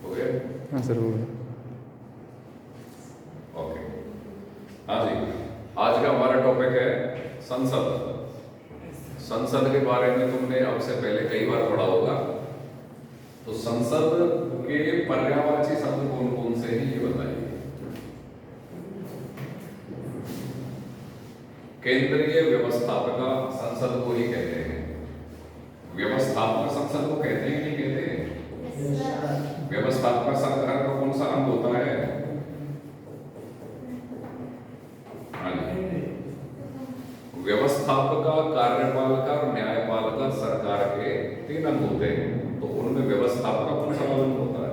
हो गया? हाँ सर हो गया। ओके, हाँ जी। आज का हमारा टॉपिक है संसद। संसद के बारे में तुमने अब से पहले कई बार पढ़ा होगा। तो संसद के पर्यायवाची शब्द कौन कौन से हैं ये बताइए। केंद्रीय व्यवस्थापिका संसद को ही कहते हैं। व्यवस्थापक संसद को कहते हैं नहीं कहते हैं? व्यवस्थापक सरकार का कौन सा अंग होता है? व्यवस्थापका, कार्यपालिका और न्यायपालिका सरकार के 3 अंग होते हैं। तो उनमें व्यवस्थापका कौन सा अंग होता है?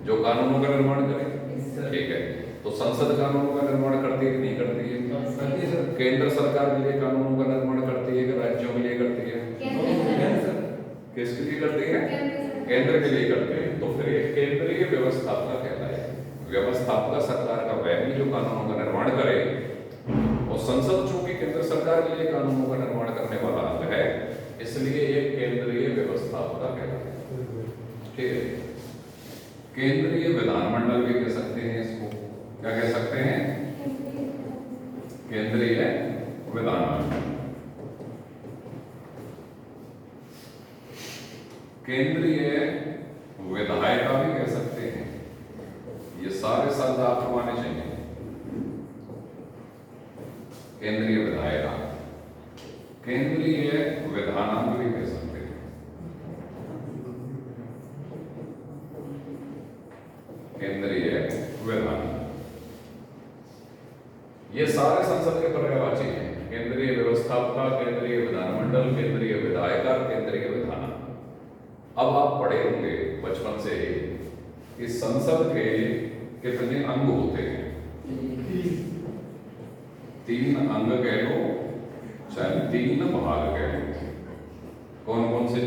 जो कानूनों का निर्माण करे। ठीक है, तो संसद कानूनों का निर्माण करती है कि नहीं करती है? केंद्र सरकार के लिए कानूनों का निर्माण करती है कि राज्यों के लिए करती है? किसके लिए करती है? केंद्र के लिए करते हैं। तो फिर ये केंद्रीय व्यवस्थापका कहता है। व्यवस्थापका सरकार का वह भी जो कानूनों का निर्माण करे, और संसद चूंकि केंद्र सरकार के लिए कानूनों का निर्माण करने वाला अंग है, इसलिए ये केंद्रीय व्यवस्थापका कहता है। ठीक है, केंद्रीय विधानमंडल भी कह सकते हैं इसको। क्या कह सकते हैं? केंद्रीय विधानमंडल। केंद्रीय विधायिका भी कह सकते हैं। ये सारे शब्द आपको आने चाहिए। केंद्रीय विधायिका, केंद्रीय विधानांग भी कह सकते हैं। केंद्रीय विधान, ये सारे संसद के पर्यायवाची हैं। केंद्रीय व्यवस्थापिका, केंद्रीय विधानमंडल, केंद्रीय विधायिका, केंद्रीय विधानांग। अब आप पढ़े होंगे बचपन से ही कि संसद के कितने अंग होते हैं? 3 अंग कह लो, चाहे 3 भाग कह लो। कौन कौन से?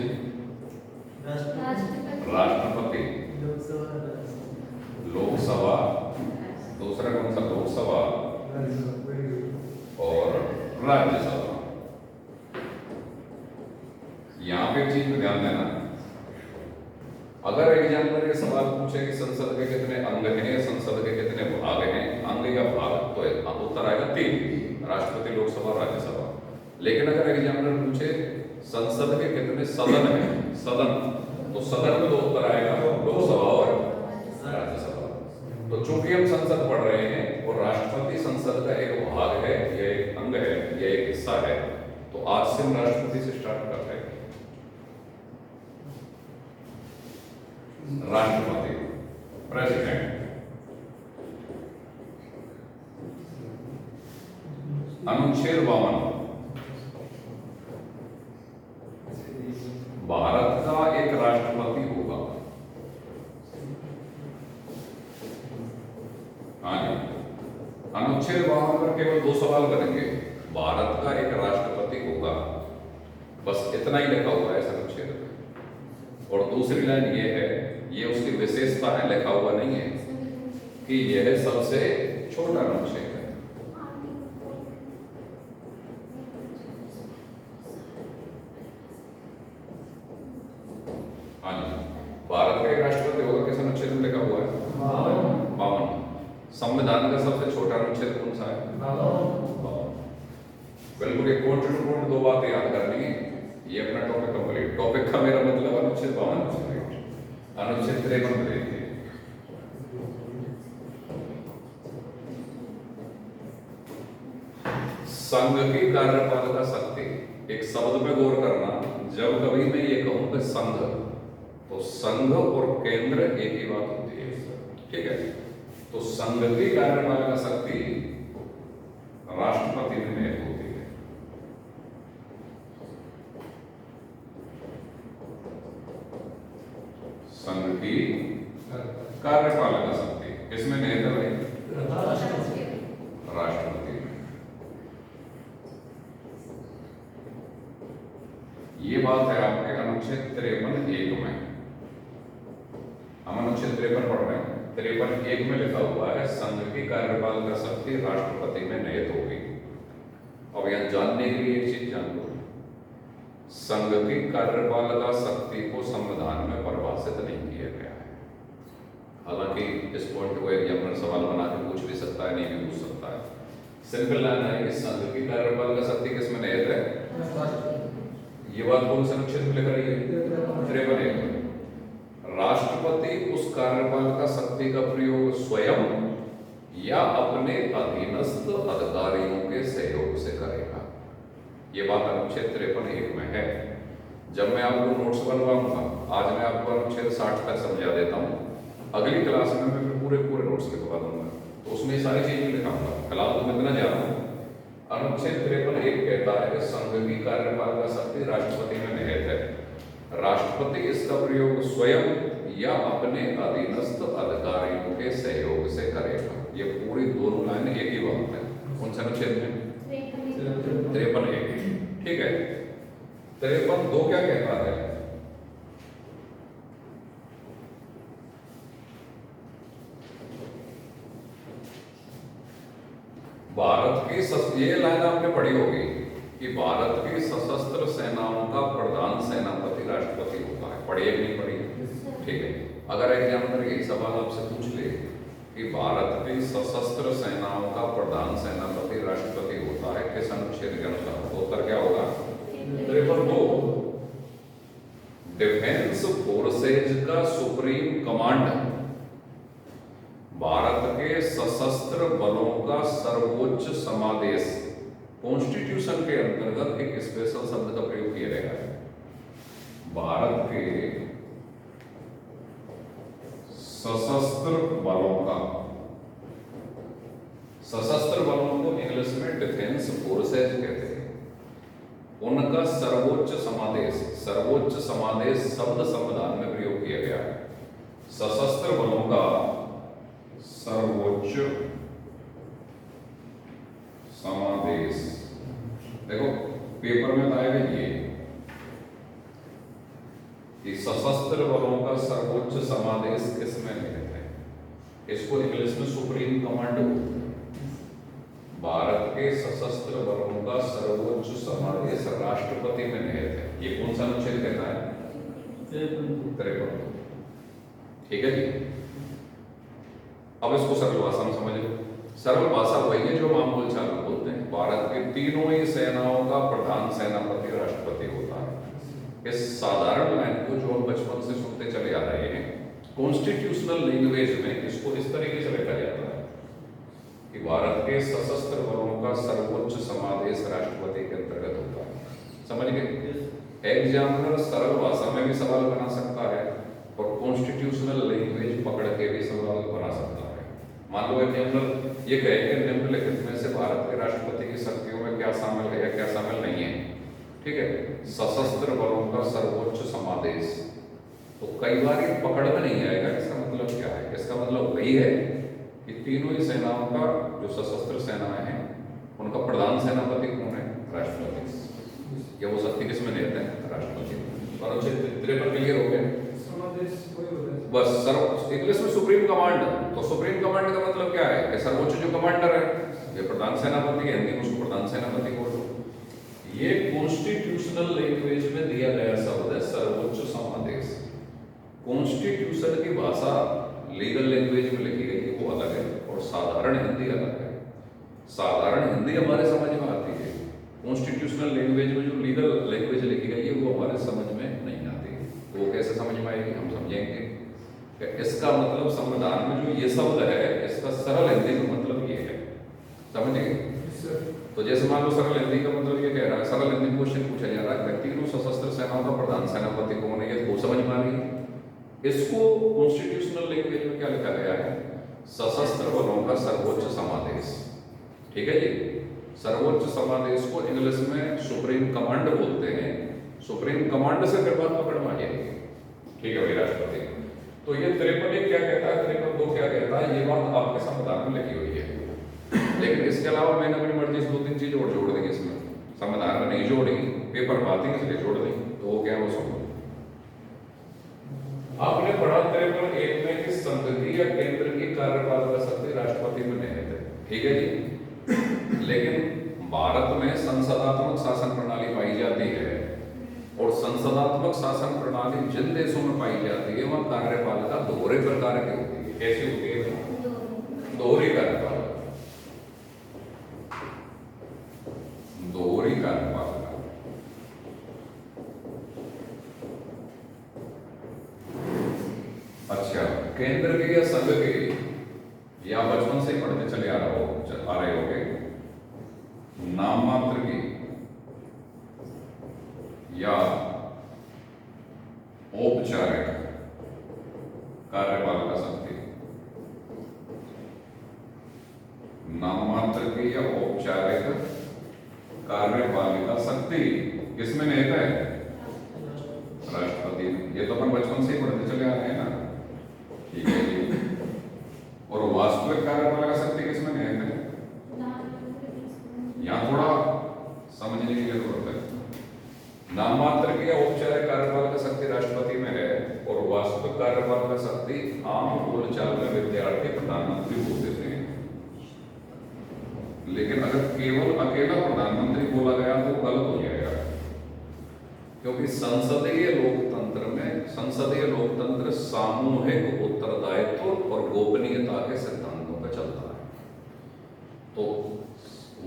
राष्ट्रपति, लोकसभा, दूसरा कौन सा? लोकसभा और राज्यसभा। यहां पे चीज में ध्यान देना, अगर एग्जामिनर ये सवाल पूछे कि संसद के कितने अंग हैं, संसद के कितने भाग हैं, अंग या भाग, तो उत्तर आएगा 3, राष्ट्रपति, लोकसभा, राज्यसभा। लेकिन अगर एग्जामिनर पूछे संसद के कितने सदन हैं, सदन, तो सदन में तो उत्तर आएगा लोकसभा और राज्यसभा। तो चूंकि हम संसद पढ़ रहे हैं और राष्ट्रपति संसद का एक भाग है, यह एक अंग है, यह एक हिस्सा है, तो आज से हम राष्ट्रपति से स्टार्ट करते हैं। राष्ट्रपति, प्रेसिडेंट, अनुच्छेद 52 भारत का एक राष्ट्रपति होगा। हाँ जी, अनुच्छेद 52 पर केवल 2 सवाल करेंगे। भारत का एक राष्ट्रपति होगा, बस इतना ही लिखा हुआ है इस अनुच्छेद में। और दूसरी लाइन ये है, ये उसकी विशेषता है, लिखा हुआ नहीं है कि यह सबसे छोटा अनुच्छेद है। हाँ जी, भारत का एक राष्ट्रपति होगा, किस अनुच्छेद में लिखा हुआ है? 52। संविधान का सबसे छोटा अनुच्छेद कौन सा है? 52। बिल्कुल, एक कोट टू कोट 2 बातें याद करनी है। ये अपना टॉपिक कंप्लीट। टॉपिक का मेरा मतलब अनुच्छेद 52, अनुच्छेद 53 देखिए। संघ की कार्यपालिका शक्ति, एक शब्द में गौर करना। जब कभी मैं ये कहूं कि संघ, तो संघ और केंद्र एक ही बात होती है। ठीक है, तो संघ की कार्यपालिका शक्ति राष्ट्रपति में निहित होती है। संघ की कार्यपालिका शक्ति किसमें निहित है भाई? राष्ट्रपति में। ये बात है आपके अनुच्छेद 53(1) में। हम अनुच्छेद 53 पढ़ रहे हैं। 53(1) में लिखा हुआ है संघ की कार्यपालिका शक्ति राष्ट्रपति में निहित होगी। अब यहां जानने के लिए एक चीज जान लो, संघ की कार्यपालिका शक्ति को संविधान में परिभाषित नहीं किया गया है। हालांकि इस पॉइंट को एग्जामिनर सवाल बना के पूछ भी सकता है, नहीं भी पूछ सकता है। सिंपल लाइन है कि संघ की कार्यपालिका शक्ति किसमें निहित है? ये बात कौन से अनुच्छेद में लिख रही है? 53 में। राष्ट्रपति उस कार्यपालिका शक्ति का प्रयोग स्वयं या अपने अधीनस्थ अधिकारियों के सहयोग से करेगा। ये बात अनुच्छेद 53(1) में है। जब मैं आपको नोट्स बनवाऊंगा, आज मैं आपको अनुच्छेद 60 तक समझा देता हूँ, अगली क्लास में मैं पूरे नोट्स लिखवा दूंगा, तो उसमें सारी चीजें लिखाऊंगा। फिलहाल तो मैं इतना जाना हूँ, अनुच्छेद 53(1) कहता है कि संघ की कार्यपालिका शक्ति राष्ट्रपति में निहित है। राष्ट्रपति इसका प्रयोग स्वयं या अपने अधीनस्थ अधिकारियों के सहयोग से करेगा। ये पूरी दोनों लाइन एक ही बात है। कौन सा अनुच्छेद में? 53(1). ठीक है। 53(2) क्या कहता है? भारत की, ये लाइन आपने पढ़ी होगी कि भारत की सशस्त्र सेनाओं का प्रधान सेनापति राष्ट्रपति होता है। पढ़ी है कि नहीं पढ़ी? ठीक है। अगर एग्जामिनर यही सवाल आपसे पूछ ले कि भारत की सशस्त्र सेनाओं का प्रधान सेनापति राष्ट्रपति होता है किस अनुच्छेद के अनुसार, तो उत्तर क्या होगा? 53(2). डिफेंस फोर्सेज का सुप्रीम कमांडर भारत के सशस्त्र बलों का सर्वोच्च समादेश, कॉन्स्टिट्यूशन के अंतर्गत एक स्पेशल शब्द का प्रयोग किया गया है। भारत के सशस्त्र बलों का, सशस्त्र बलों को इंग्लिश में डिफेंस फोर्सेज कहते हैं, उनका सर्वोच्च समादेश, सर्वोच्च समादेश शब्द संविधान में प्रयोग किया गया है। सशस्त्र बलों का सर्वोच्च समादेश, देखो पेपर में आएगा ये कि सशस्त्र बलों का सर्वोच्च समादेश किसमें निहित है? इसको इंग्लिश में सुप्रीम कमांड बोलते हैं। भारत के सशस्त्र बलों का सर्वोच्च समादेश राष्ट्रपति में निहित है। ये कौन सा अनुच्छेद कहता है? 53। ठीक है जी। अब इसको सरल भाषा में समझ लो। सरल भाषा वही है जो हम बोलचाल में बोलते हैं। भारत की तीनों ही सेनाओं का प्रधान सेनापति राष्ट्रपति होता है। इस साधारण लाइन को जो हम बचपन से सुनते चले आ रहे हैं, कॉन्स्टिट्यूशनल लैंग्वेज में इसको इस तरीके से लिखा जाता है कि भारत के सशस्त्र बलों का सर्वोच्च समादेश राष्ट्रपति के अंतर्गत होता है। समझ गए? एग्जामिनर सरल भाषा में भी सवाल बना सकता है और कॉन्स्टिट्यूशनल लैंग्वेज पकड़ के भी सवाल बना सकता है। मान लो एग्जामिनर ये कहे कि निम्नलिखित में से भारत के राष्ट्रपति की शक्तियों में क्या शामिल है या क्या शामिल नहीं है। ठीक है, सशस्त्र बलों का सर्वोच्च समादेश, तो कई बार ये पकड़ में नहीं आएगा। इसका मतलब क्या है? इसका मतलब वही है कि तीनों ही सेनाओं का, जो सशस्त्र सेनाएं हैं, उनका प्रधान सेनापति कौन है? राष्ट्रपति। ये वो शक्ति किसमें निहित है? राष्ट्रपति। और अच्छे 53 क्लियर हो गए? बस सर्व इंग्लिश में सुप्रीम कमांड, तो सुप्रीम कमांड का मतलब क्या है कि सर्वोच्च जो कमांडर है ये प्रधान सेनापति है, हिंदी में उसको प्रधान सेनापति बोल दो। ये कॉन्स्टिट्यूशनल लैंग्वेज में दिया गया शब्द है सर्वोच्च समादेश। कॉन्स्टिट्यूशन की भाषा लीगल लैंग्वेज में लिखी गई है वो अलग है और साधारण हिंदी अलग है। साधारण हिंदी हमारे समझ में आती है, कॉन्स्टिट्यूशनल लैंग्वेज में जो लीगल लैंग्वेज लिखी गई है वो हमारे समझ में नहीं आती। तो वो कैसे समझ में आएगी? हम समझेंगे कि इसका मतलब संविधान में जो ये शब्द है इसका सरल हिंदी का मतलब ये है। समझेंगे? तो जैसे मान लो सरल हिंदी का मतलब ये कह रहा है, सरल हिंदी में क्वेश्चन पूछा जा रहा है कि तीनों सशस्त्र सेनाओं का प्रधान सेनापति कौन है, ये तो समझ में आ रही है। इसको कॉन्स्टिट्यूशनल लैंग्वेज में क्या लिखा गया है? सशस्त्र बलों का सर्वोच्च समादेश। ठीक है जी। सर्वोच्च समादेश को इंग्लिश में सुप्रीम कमांड बोलते हैं। सुप्रीम कमांड से फिर बात पकड़ में आ जाएगी। ठीक है भाई राष्ट्रपति। तो ये 53 क्या कहता है, 53(2) क्या कहता है, ये बात आपके संविधान में लिखी हुई है। लेकिन इसके अलावा मैंने अपनी मर्जी से 2-3 चीज और जोड़ देंगे इसमें। संविधान में नहीं जोड़ी, पेपर बातें इसलिए जोड़ देंगे। तो वो क्या है वो सुनो। आपने पढ़ा 53(1) में कि संघ की या केंद्र की कार्यपालिका शक्ति राष्ट्रपति में निहित है। ठीक है जी। लेकिन भारत में संसदात्मक शासन प्रणाली पाई जाती है और संसदात्मक शासन प्रणाली जिन देशों में पाई जाती है वहां कार्यपालिका दोहरे प्रकार की होती है। कैसी होती है? दोहरी कार्यपालिका, दोहरी कार्यपालिका। अच्छा, केंद्र के या संघ के, या बचपन से ही पढ़ते चले आ रहे होगे, नाम मात्र की या औपचारिक कार्यपालिका शक्ति, नाम मात्र की या औपचारिक कार्यपालिका शक्ति किसमें निहित है? राष्ट्रपति में। ये तो अपन बचपन से ही पढ़ते चले आ रहे हैं ना, ठीक है जी। और वास्तविक कार्यपालिका शक्ति किसमें निहित है? यहाँ थोड़ा समझने की जरूरत है। नाम मात्र की या औपचारिक कार्यपालिका शक्ति राष्ट्रपति में है, और वास्तविक कार्यपालिका शक्ति आम बोलचाल में विद्यार्थी प्रधानमंत्री बोल देते हैं। लेकिन अगर केवल अकेला प्रधानमंत्री बोला गया तो गलत हो जाएगा, क्योंकि संसदीय लोकतंत्र सामूहिक उत्तरदायित्व और गोपनीयता के सिद्धांतों पर चलता है। तो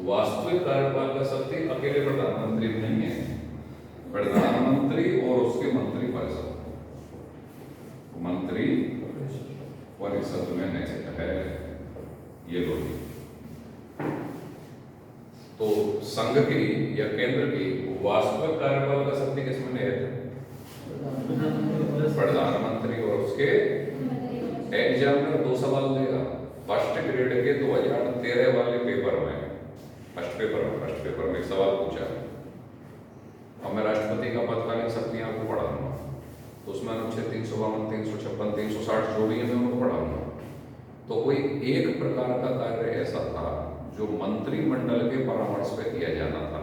वास्तविक कार्यपालिका शक्ति अकेले प्रधानमंत्री नहीं है, प्रधानमंत्री और उसके मंत्री परिषद में है ये लोग। तो संघ की या केंद्र की वास्तविक कार्यपालिका शक्ति किसमें निहित है? प्रधानमंत्री और उसके। एग्जामिनर 2 सवाल देगा फर्स्ट ग्रेड के 2013 वाले पेपर में, फर्स्ट पेपर में एक सवाल पूछा। अब मैं राष्ट्रपति का पदकालीन शक्तियां आपको पढ़ाऊंगा, तो उसमें अनुच्छेद 352, 356, 360 जो भी है मैं उनको पढ़ाऊंगा। तो कोई एक प्रकार का कार्य ऐसा था जो मंत्रिमंडल के परामर्श पे किया जाना था,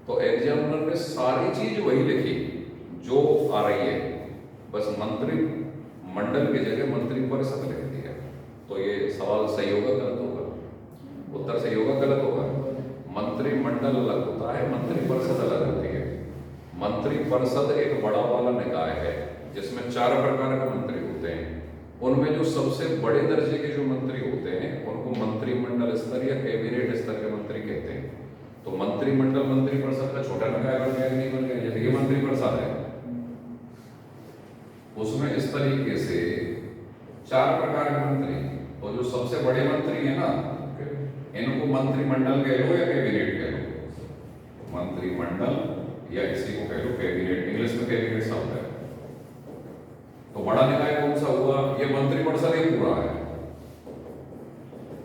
तो एग्जामिनर ने सारी चीज वही लिखी जो आ रही है, बस मंत्रिमंडल की जगह मंत्री परिषद लिख दिया। तो ये सवाल सही होगा गलत होगा? उत्तर सही होगा गलत होगा? मंत्रिमंडल अलग होता है, मंत्री परिषद अलग होती है। मंत्री परिषद एक बड़ा वाला निकाय है जिसमें 4 प्रकार के मंत्री होते हैं। उनमें जो सबसे बड़े दर्जे के जो मंत्री होते हैं उनको मंत्रिमंडल स्तर या कैबिनेट स्तर के मंत्री कहते हैं। तो मंत्रिमंडल मंत्री परिषद का छोटा निकाय बन गया, नहीं बन गया? जैसे ये मंत्री परिषद है, उसमें इस तरीके से 4 प्रकार के मंत्री, तो जो सबसे बड़े मंत्री है ना, इनको मंत्रिमंडल कह लो या कैबिनेट कह लो। मंत्रिमंडल या इसी को कह लो कैबिनेट, इंग्लिश में कैबिनेट शब्द है। तो बड़ा निकाय कौन सा हुआ? ये मंत्रिपरिषद ही पूरा है।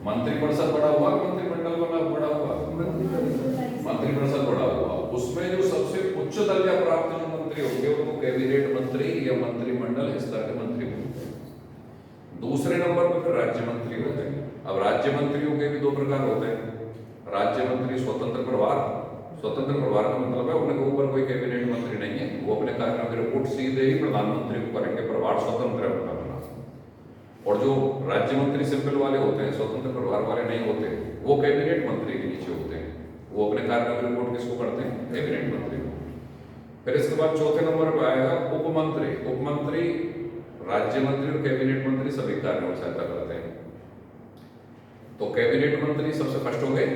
मंत्रिपरिषद बड़ा हुआ, मंत्रिमंडल बड़ा हुआ, मंत्रिपरिषद बड़ा हुआ। उसमें जो सबसे उच्च दर्जा प्राप्त जो मंत्री होंगे उनको कैबिनेट मंत्री या मंत्रिमंडल स्तर के मंत्री बोलते हैं। दूसरे नंबर पर फिर राज्य मंत्री होते हैं। अब राज्य मंत्रियों के भी 2 प्रकार होते हैं। राज्य मंत्री स्वतंत्र प्रभार का मतलब है उनके ऊपर कोई कैबिनेट मंत्री नहीं है, वो अपने कार्यों की रिपोर्ट सीधे ही प्रधानमंत्री को करेंगे, प्रभार स्वतंत्र है उनका। और जो राज्य मंत्री सिंपल वाले होते हैं, स्वतंत्र प्रभार वाले नहीं होते, वो कैबिनेट मंत्री के नीचे होते हैं, वो अपने कार्यों की रिपोर्ट किसको करते हैं? कैबिनेट मंत्री को। फिर इसके बाद चौथे नंबर पर आएगा उपमंत्री राज्य मंत्री और कैबिनेट मंत्री सभी कार्यों में सहायता करते हैं। तो कैबिनेट मंत्री सबसे फर्स्ट हो गए,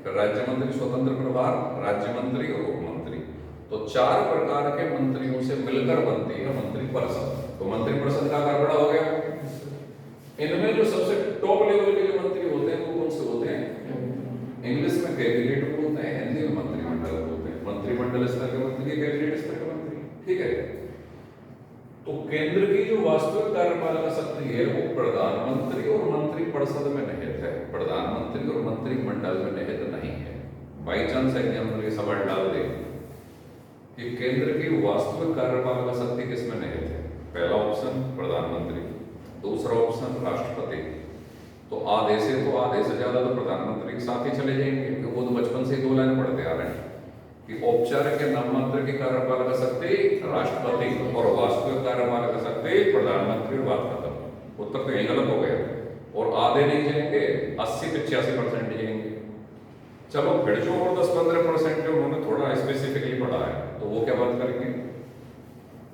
फिर राज्य मंत्री स्वतंत्र प्रभार, राज्य मंत्री और उपमंत्री। तो 4 प्रकार के मंत्रियों से मिलकर बनती है मंत्री परिषद। तो मंत्री परिषद का आकार बड़ा हो गया। इनमें जो सबसे टॉप लेवल के जो मंत्री होते हैं वो कौन से होते हैं? इंग्लिश में कैबिनेट बोलते हैं, हिंदी में मंत्रिमंडल बोलते हैं। मंत्रिमंडल स्तर के मंत्री, कैबिनेट स्तर के मंत्री, ठीक है। तो केंद्र की जो वास्तविक कार्यपालिका शक्ति है वो प्रधानमंत्री और मंत्री परिषद में निहित है, प्रधानमंत्री और मंत्रिमंडल में निहित नहीं है। बाई चांस एग्जामिनर ये सवाल डाल दे कि केंद्र की वास्तविक कार्यपालिका शक्ति किसमें निहित है? पहला ऑप्शन प्रधानमंत्री, दूसरा ऑप्शन राष्ट्रपति। तो आधे से ज्यादा तो प्रधानमंत्री के साथ ही चले जाएंगे, क्योंकि वो तो बचपन से 2 लाइन पढ़ते आ रहे हैं कि औपचारिक या नाम मात्र की कार्यपालिका शक्ति राष्ट्रपति और वास्तविक कार्यपालिका शक्ति प्रधानमंत्री। बात खत्म। उत्तर तो यही गलत हो गया। और आधे नहीं जाएंगे, 80-85% जाएंगे। चलो फिर जो और 10-15% जो उन्होंने थोड़ा स्पेसिफिकली पढ़ा है, तो वो क्या बात करेंगे?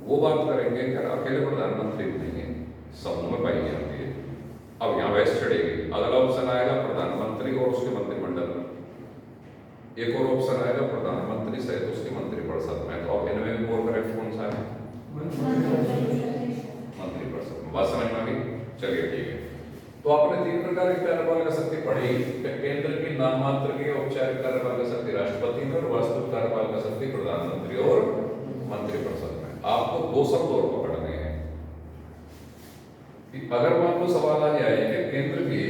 वो बात करेंगे कि अकेले प्रधानमंत्री नहीं है, समूह में पाई जाती है। अब यहाँ बहस चढ़ेगी। अगला ऑप्शन आएगा प्रधानमंत्री और उसके मंत्रिमंडल में, एक और ऑप्शन आएगा प्रधानमंत्री सहित उसकी मंत्रिपरिषद में। तो अब इनमें भी मोर करेक्ट कौन सा है? मंत्रिपरिषद में। बात समझ में आ गई? चलिए ठीक है। तो आपने तीन प्रकार की कार्यपालिका शक्ति पढ़ी। केंद्र की नाममात्र की औपचारिक कार्यपालिका शक्ति राष्ट्रपति में, और वास्तविक कार्यपालिका शक्ति प्रधानमंत्री और मंत्रिपरिषद में। आपको दो शब्द और पकड़ने हैं कि अगर मान लो सवाल आ जाए कि केंद्र की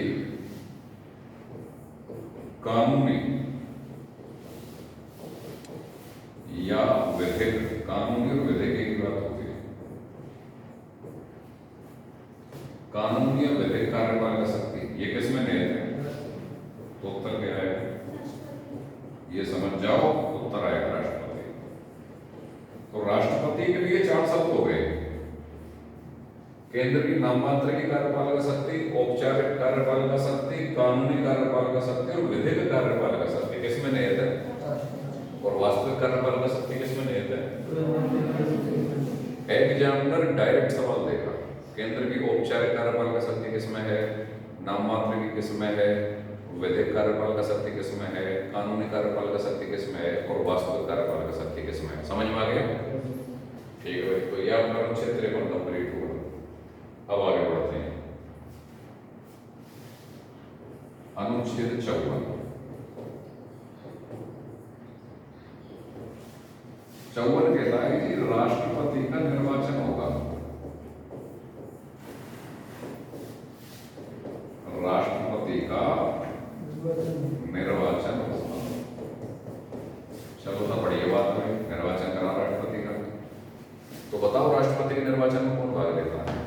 कानूनी या विधिक, कानूनी और विधिक की बात होती है, कानूनी या विधिक कार्यपालिका शक्ति ये किसमें निहित है? तो उत्तर क्या है? ये समझ जाओ, उत्तर आएगा राष्ट्रपति। तो राष्ट्रपति के लिए चार शब्द हो गए। केंद्र की नाममात्र की कार्यपालिका शक्ति, औपचारिक कार्यपालिका शक्ति, कानूनी कार्यपालिका शक्ति और विधिक कार्यपालिका शक्ति किसमें निहित है? और वास्तविक कार्यपालिका शक्ति किसमें निहित है? एग्जामिनर डायरेक्ट सवाल देगा, केंद्र की औपचारिक कार्यपालिका शक्ति किसमें है, नाममात्र की किसमें है, विधिक कार्यपालिका शक्ति किसमें है, कानूनी कार्यपालिका शक्ति किसमें है और वास्तविक कार्यपालिका शक्ति किसमें है। समझ में आ गया? ठीक है भाई। तो यह आपका अनुच्छेद 53 कंप्लीट हुआ। अब आगे बढ़ते हैं। अनुच्छेद 54। 54 कहता है कि राष्ट्रपति का निर्वाचन होगा। राष्ट्रपति का निर्वाचन होगा। चलो तो बढ़िया बात है, निर्वाचन करा राष्ट्रपति का। तो बताओ राष्ट्रपति के निर्वाचन में कौन भाग लेता है?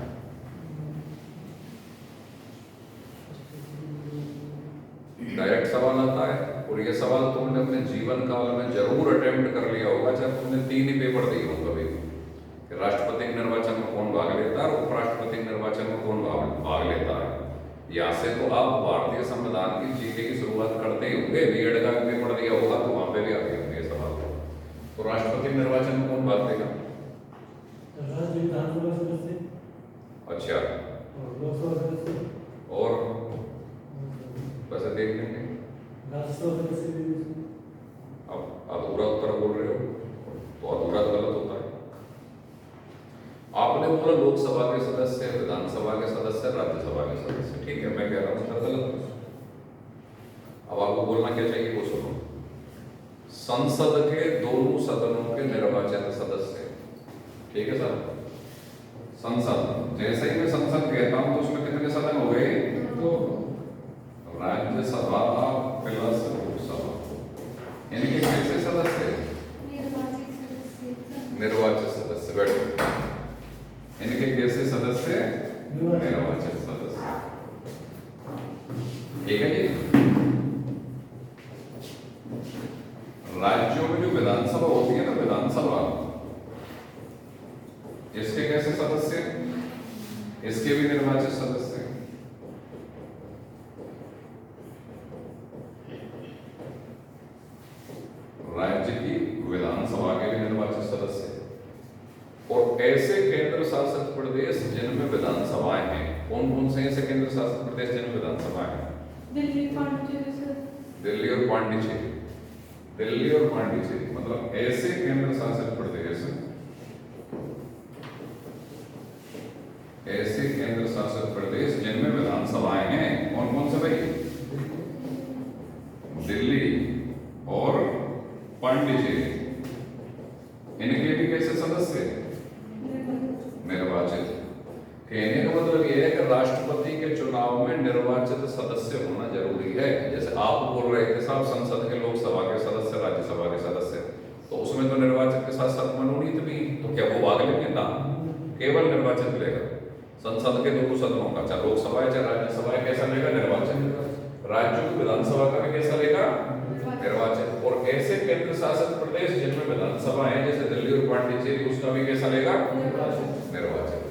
डायरेक्ट सवाल आता है, और ये सवाल तुमने अपने जीवन काल में जरूर अटेम्प्ट कर लिया होगा, चाहे तुमने 3 ही पेपर दिए हो कभी कि राष्ट्रपति के निर्वाचन में कौन भाग लेता है और उपराष्ट्रपति के निर्वाचन में कौन भाग लेता है। यहाँ से तो आप भारतीय संविधान की जीके की शुरुआत करते ही होंगे, बीएड का पेपर दिया होगा तो वहां पे भी आते होंगे ये सवाल। तो राष्ट्रपति के निर्वाचन में कौन भाग लेगा? अच्छा, और वैसे देख लेंगे। अब अधूरा उत्तर बोल रहे हो तो अधूरा गलत होता है। आपने बोला लोकसभा के सदस्य, विधानसभा के सदस्य, राज्यसभा के सदस्य, ठीक है, मैं कह रहा हूं उत्तर गलत। अब आपको बोलना क्या चाहिए वो सुनो। संसद के दोनों सदनों के निर्वाचित सदस्य, ठीक है सर। संसद, जैसे ही मैं संसद कहता हूं तो उसमें कितने सदन हो गए? तो राज्यसभा प्लस लोकसभा, यानी कि कैसे सदस्य? निर्वाचित सदस्य। बैठो। यानी कि कैसे सदस्य? निर्वाचित सदस्य। ठीक है जी। राज्यों में जो विधानसभा होती है ना, विधानसभा, इसके कैसे सदस्य? इसके भी निर्वाचित सदस्य। राज्य की विधानसभा के भी निर्वाचित सदस्य। और ऐसे केंद्र शासित प्रदेश जिनमें विधानसभाएं हैं, कौन कौन से ऐसे केंद्र शासित प्रदेश जिनमें विधानसभाएं हैं? दिल्ली और पांडिचेरी। दिल्ली और पांडिचेरी मतलब ऐसे केंद्र शासित प्रदेश, ऐसे केंद्र शासित प्रदेश जिनमें विधानसभाएं हैं। कौन कौन से भाई? दिल्ली और पांडिचेरी। इनके भी कैसे सदस्य? निर्वाचित। कहने का मतलब यह है कि राष्ट्रपति के चुनाव में निर्वाचित सदस्य होना जरूरी है। जैसे आप बोल रहे थे साहब संसद के, लोकसभा के सदस्य, राज्यसभा के सदस्य, तो उसमें तो निर्वाचित के साथ साथ मनोनीत भी, तो क्या वो भाग लेंगे? ना, केवल निर्वाचित लेगा। संसद के दोनों सदनों का, चाहे लोकसभा है चाहे राज्यसभा है, कैसा लेगा? निर्वाचित। राज्यों की विधानसभा का भी कैसा लेगा? निर्वाचित। और ऐसे केंद्र शासित प्रदेश जिनमें विधानसभा है जैसे दिल्ली और पांडिचेरी, उसका भी कैसा लेगा? निर्वाचित।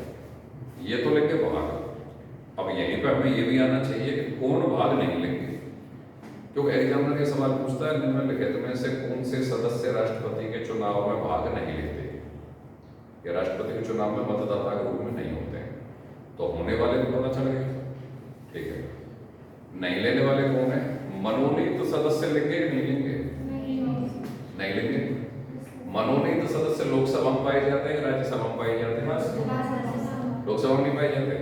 ये तो लेंगे भाग। अब यहीं पर हमें ये भी आना चाहिए कि कौन भाग नहीं लेंगे, क्योंकि एग्जामिनर ये सवाल पूछता है निम्नलिखित में से कौन से सदस्य राष्ट्रपति के चुनाव में भाग नहीं लेते, या राष्ट्रपति के चुनाव में मतदाता के रूप में नहीं होते हैं। तो होने वाले को पता चल गया, ठीक है। नहीं लेने वाले कौन है? मनोनीत सदस्य लेंगे कि नहीं लेंगे? नहीं लेंगे। मनोनीत सदस्य लोकसभा में पाए जाते हैं, राज्यसभा में पाए जाते हैं? लोकसभा में नहीं पाए जाते।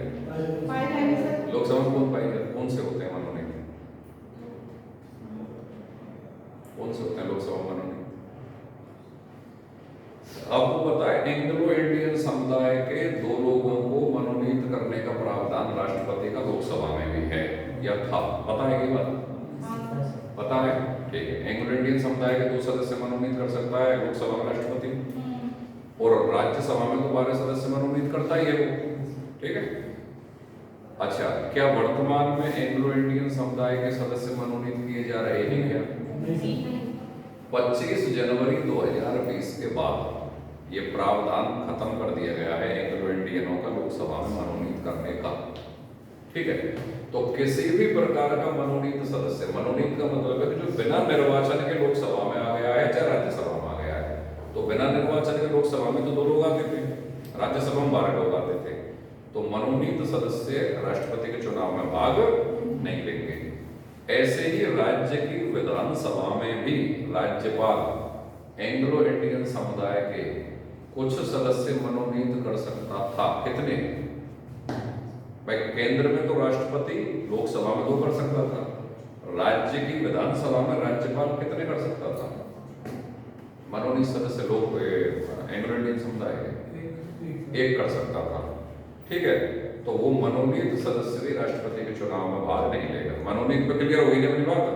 लोकसभा में कौन पाए जाते, कौन से होते हैं मनोनीत? कौन से होते हैं लोकसभा में मनोनीत? आपको पता है एंग्लो इंडियन समुदाय के 2 लोगों को मनोनीत करने का प्रावधान राष्ट्रपति का लोकसभा में भी है या था? पता है ये बात? पता है, ठीक है। एंग्लो इंडियन समुदाय के 2 सदस्य मनोनीत कर सकता है लोकसभा में राष्ट्रपति, और राज्यसभा में तो 12 सदस्य मनोनीत करता ही है वो, ठीक है। अच्छा, क्या वर्तमान में एंग्लो इंडियन समुदाय के सदस्य मनोनीत किए जा रहे हैं क्या? 25 जनवरी 2020 के बाद ये प्रावधान खत्म कर दिया गया है एंग्लो इंडियनों का लोकसभा में मनोनीत करने का, ठीक है। तो किसी भी प्रकार का मनोनीत सदस्य, मनोनीत का मतलब है कि जो बिना निर्वाचन के लोकसभा में आ गया है चाहे राज्यसभा में आ गया है, तो बिना निर्वाचन के लोकसभा में तो 2 लोग आते थे, राज्यसभा में 12 लोग आते थे, तो मनोनीत सदस्य राष्ट्रपति के चुनाव में भाग नहीं लेंगे। ऐसे ही राज्य की विधानसभा में भी राज्यपाल एंग्लो इंडियन समुदाय के कुछ सदस्य मनोनीत कर सकता था। कितने भाई? केंद्र में तो राष्ट्रपति, लोकसभा में 2 कर सकता था, राज्य की विधानसभा में राज्यपाल कितने कर सकता था मनोनीत सदस्य? लोग एंग्लो इंडियन समुदाय के 1 कर सकता था, ठीक है। तो वो मनोनीत सदस्य भी राष्ट्रपति के चुनाव में भाग नहीं लेगा। मनोनीत पे क्लियर हो गई अपनी बात?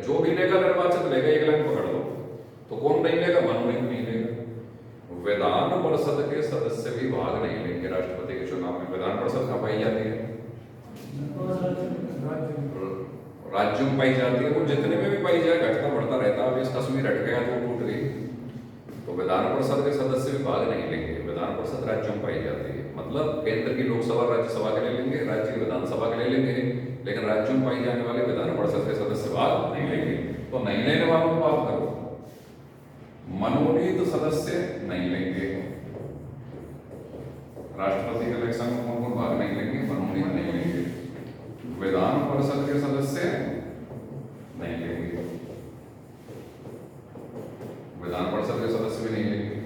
जो भी लेगा निर्वाचित लेगा, एक लाइन पकड़ लो। तो कौन नहीं लेगा? मनोनीत नहीं लेगा। विधान परिषद के सदस्य भी भाग नहीं लेंगे राष्ट्रपति के चुनाव में। विधान परिषद कहाँ पाई जाती है? राज्यों में पाई जाती है। वो जितने में भी पाई जाए घटता बढ़ता रहता है। अब इस कश्मीर हट गया तो टूट गई, तो विधान परिषद के सदस्य भी भाग नहीं लेंगे। विधान परिषद राज्यों में पाई जाती है, मतलब केंद्र की लोकसभा राज्यसभा के लिए लेंगे, राज्य की विधानसभा के लिए लेंगे, लेकिन राज्यों में पाई जाने वाले विधान परिषद के सदस्य भाग नहीं लेंगे। तो नहीं लेने वालों को बात करो, मनोनीत सदस्य नहीं लेंगे। राष्ट्रपति के इलेक्शन में कौन कौन भाग नहीं लेंगे? मनोनीत नहीं लेंगे। विधान परिषद के सदस्य नहीं लेंगे, विधान परिषद के सदस्य भी नहीं लेंगे।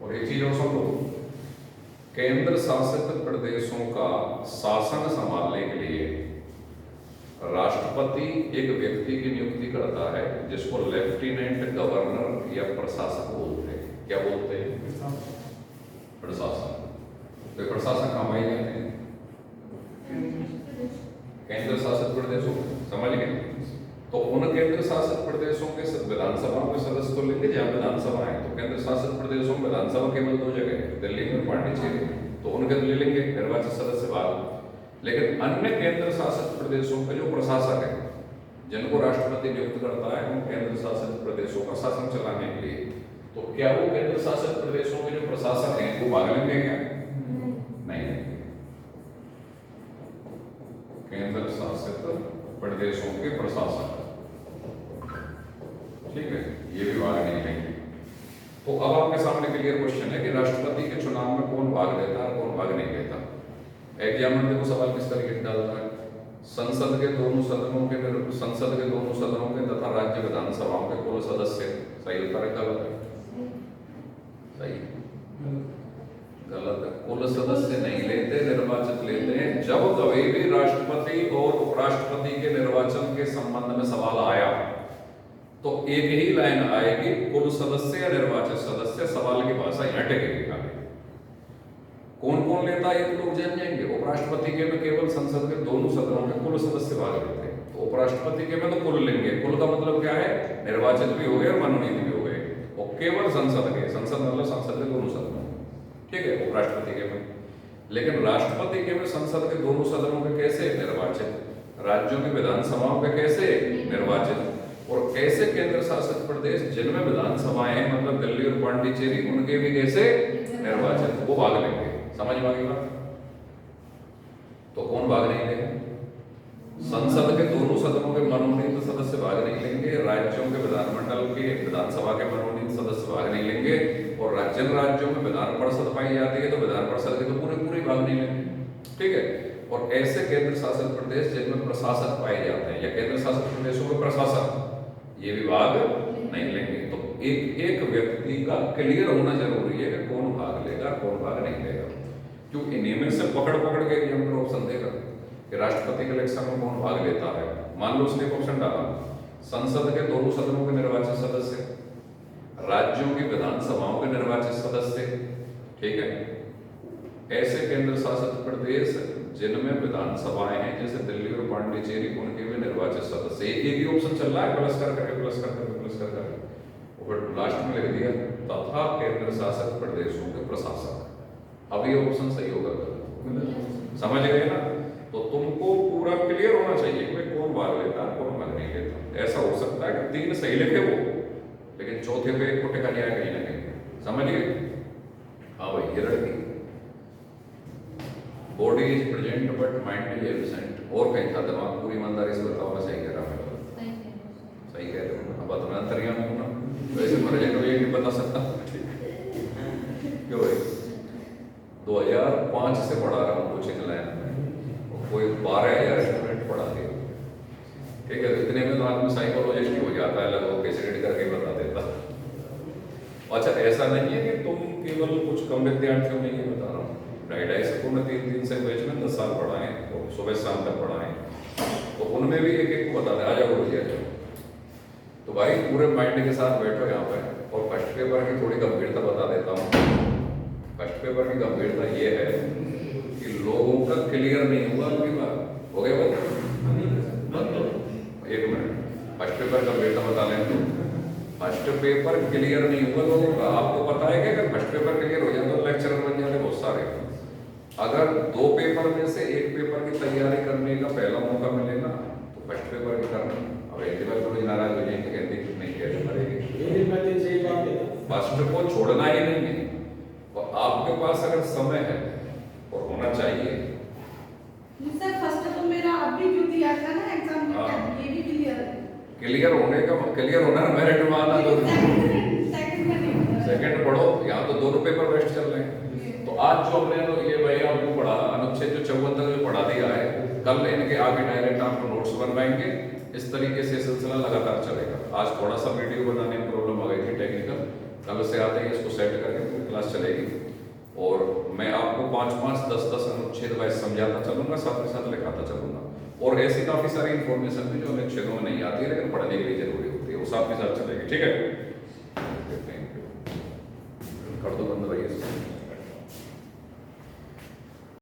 और एक चीज और सुन लो, केंद्र शासित प्रदेशों का शासन संभालने के लिए राष्ट्रपति एक व्यक्ति की नियुक्ति करता है जिसको लेफ्टिनेंट गवर्नर या प्रशासक बोलते हैं। क्या बोलते हैं? प्रशासन। तो प्रशासन कहाँ पाए जाते हैं? केंद्र शासित प्रदेशों, समझ गए? तो उन केंद्र शासित प्रदेशों के विधानसभा के सदस्य तो लेंगे जहाँ विधानसभा है। तो केंद्र शासित प्रदेशों में विधानसभा केवल 2 जगह है, दिल्ली में, पांडिचेरी, तो उनके ले लेंगे निर्वाचित सदस्य भाग। लेकिन अन्य केंद्र शासित प्रदेशों के जो प्रशासक है, जिनको राष्ट्रपति नियुक्त करता है उन केंद्र शासित प्रदेशों का शासन चलाने के लिए, तो क्या वो केंद्र शासित प्रदेशों के जो प्रशासक हैं वो भाग लेंगे क्या? नहीं। केंद्र शासित प्रदेशों के प्रशासक, ठीक है, ये भी भाग नहीं लेंगे। तो अब आपके सामने क्लियर क्वेश्चन है कि राष्ट्रपति के चुनाव में कौन भाग लेता है, कौन भाग नहीं लेता। एग्जामिनर देखो सवाल किस तरीके से डालता है। संसद के दोनों सदनों के तथा राज्य विधानसभाओं के कुल सदस्य, सही उत्तर है? गलत है? सही, गलत है। कुल सदस्य नहीं लेते, निर्वाचित लेते हैं। जब कभी भी राष्ट्रपति और उपराष्ट्रपति के निर्वाचन के संबंध में सवाल आया तो एक ही लाइन आएगी, कुल सदस्य या निर्वाचित सदस्य। सवाल की भाषा यहाँ टेकेगी। कौन कौन लेता है ये तो लोग जान जाएंगे। उपराष्ट्रपति के में केवल संसद के दोनों सदनों के कुल सदस्य भाग लेते हैं, तो उपराष्ट्रपति के में तो कुल लेंगे। कुल का मतलब क्या है? निर्वाचित भी हो गए और मनोनीत भी हो गए। और केवल संसद मतलब संसद के दोनों सदनों, ठीक है, उपराष्ट्रपति के में। लेकिन राष्ट्रपति के में संसद के दोनों सदनों के कैसे? निर्वाचित। राज्यों की विधानसभाओं के कैसे? निर्वाचित। और कैसे केंद्र शासित प्रदेश जिनमें विधानसभाएं हैं, मतलब दिल्ली और पांडिचेरी, उनके भी कैसे? निर्वाचित, वो भाग लेंगे। समझ में आ गई बात? तो कौन भाग नहीं लेंगे? संसद के दोनों सदनों के मनोनीत सदस्य भाग नहीं लेंगे, राज्यों के विधानमंडल के विधानसभा के मनोनीत सदस्य भाग नहीं लेंगे, और जिन राज्यों में विधान परिषद पाई जाती है तो विधान परिषद के तो पूरे भाग नहीं लेंगे। ठीक है। और ऐसे केंद्र शासित प्रदेश जिनमें प्रशासक पाए जाते हैं या केंद्र शासित प्रदेशों में प्रशासक ये विभाग नहीं लेंगे। तो एक व्यक्ति का क्लियर होना जरूरी है कि कौन भाग लेगा कौन भाग नहीं लेगा। क्यों इन्हीं से पकड़ पकड़ के नियम पर ऑप्शन देगा कि राष्ट्रपति के इलेक्शन में कौन भाग लेता है। मान लो उसने ऑप्शन डाला संसद के दोनों सदनों के निर्वाचित सदस्य, राज्यों की विधानसभाओं के निर्वाचित सदस्य, ठीक है। ऐसे केंद्र शासित प्रदेश जिनमें विधानसभाएं हैं जैसे दिल्ली और पांडिचेरी उनके भी निर्वाचित सदस्य। एक ही ऑप्शन चल रहा है प्लस कर करके प्लस कर करके प्लस कर करके और लास्ट में लिख दिया तथा केंद्र शासित प्रदेशों के प्रशासक। अब ये ऑप्शन सही होगा, समझ गए ना। तो तुमको पूरा क्लियर होना चाहिए कि कौन भाग लेता है कौन भाग नहीं लेता। ऐसा हो सकता है कि 3 सही लिखे वो लेकिन चौथे पे एक को टिका नहीं आया कहीं ना कहीं, समझ गए। हाँ भाई ये लड़की body is present but mind is absent. और कहीं था दिमाग पूरी ईमानदारी से बताओ मैं सही कह रहा हूँ? सही कह रहे हो। अब तुम्हें अंतर्यामी हूँ ना, वैसे प्रेजेंट को ये नहीं बता सकता क्यों भाई 2005 से पढ़ा रहा हूँ कोचिंग लाइन में, कोई 12,000 स्टूडेंट पढ़ा दिया, ठीक है। इतने में तो आदमी साइकोलॉजिस्ट हो जाता है, लगभग कैसे रेड करके बता देता। अच्छा ऐसा नहीं है कि तुम केवल कुछ कम विद्यार्थियों में ये बता रहा हूँ, 2.5 से 3 से बैच में 10 साल पढ़ाएं तो सुबह शाम तक पढ़ाएं तो उनमें भी एक एक को बता दें आ जाओ बोल दिया जाओ। तो भाई पूरे माइंड के साथ बैठो यहाँ पे। और फर्स्ट पेपर की थोड़ी गंभीरता बता देता हूँ। फर्स्ट पेपर की गंभीरता ये है कि लोगों का क्लियर नहीं हुआ अगली बार। हो गया बता एक मिनट, फर्स्ट पेपर गंभीरता बता लें तो फर्स्ट पेपर क्लियर नहीं हुआ लोगों का। आपको पता है कि अगर फर्स्ट पेपर क्लियर हो जाए तो लेक्चरर बन जाते बहुत सारे। अगर 2 पेपर में से 1 पेपर की तैयारी करने का पहला मौका मिले ना तो फर्स्ट पेपर की करना। अब एक बार थोड़ी नाराज हो जाएंगे कहते नहीं कैसे करेगी, फर्स्ट को छोड़ना ही नहीं है। तो आपके पास अगर समय है और होना चाहिए सर फर्स्ट तो मेरा अभी जो दिया था ना एग्जाम में ये भी क्लियर है। क्लियर होने का क्लियर होना ना मेरिट में आना तो सेकंड पढ़ो। यहाँ तो 2 पेपर वेस्ट चल रहे हैं। तो आज जो हमने तो ये भाई आपको पढ़ा अनुच्छेद जो 54 तक जो पढ़ा दिया है, कल इनके आगे डायरेक्ट आपको नोट्स बनवाएंगे। इस तरीके से सिलसिला लगातार चलेगा। आज थोड़ा सा वीडियो बनाने में प्रॉब्लम आ गई थी टेक्निकल, कल से आते ही इसको सेट करके पूरी क्लास चलेगी। और मैं आपको 5-5, 10-10 अनुच्छेद वाइज समझाता चलूंगा, साथ ही साथ लिखाता चलूंगा। और ऐसी काफी सारी इन्फॉर्मेशन भी जो हमें क्षेत्रों में नहीं आती है लेकिन पढ़ने के लिए जरूरी होती है वो साथ ही साथ चलेगी, ठीक है।